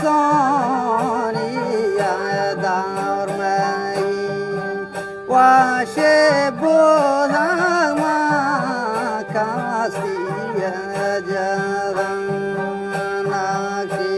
sonia dar mai wa she bodang ma kasiya jagana ke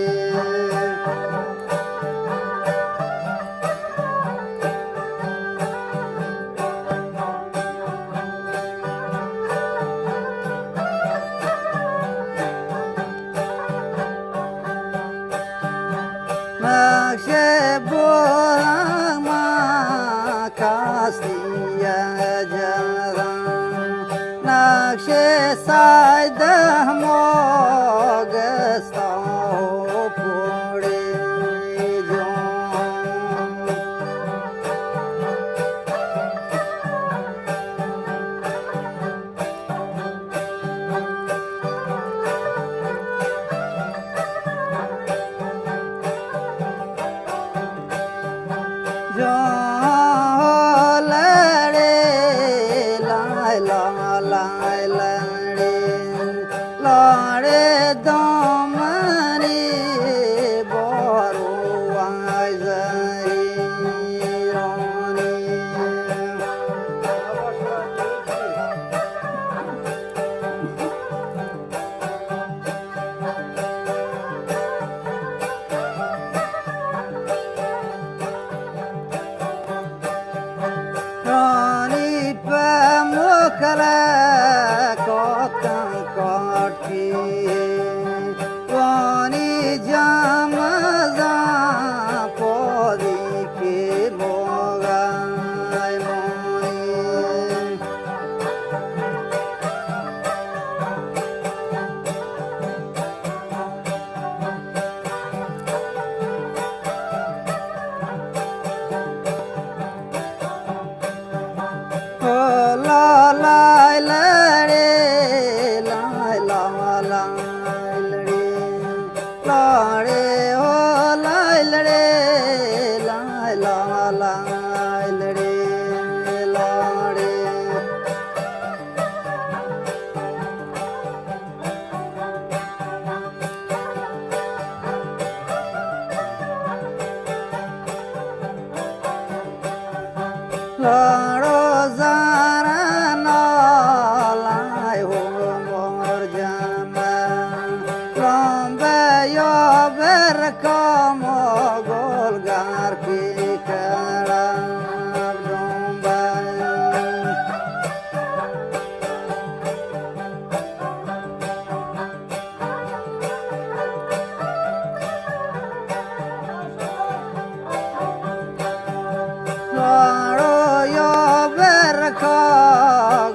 Nakshe bolang ma kasiya jagan Nakshe sai dah mogasta pode jon kala kotan kotki wani jamaza podi ke mogai moi la la la re la la la re la re o la re la la la re la re la rozara na lai ho mor jama lomba yo ber como golgar ki kara lomba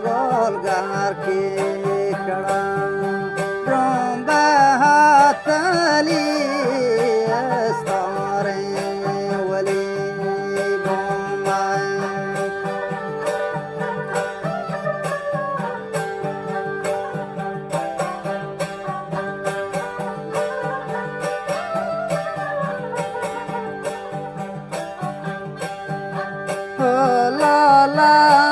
golgar ki kara romba hatali astare wali bombay la la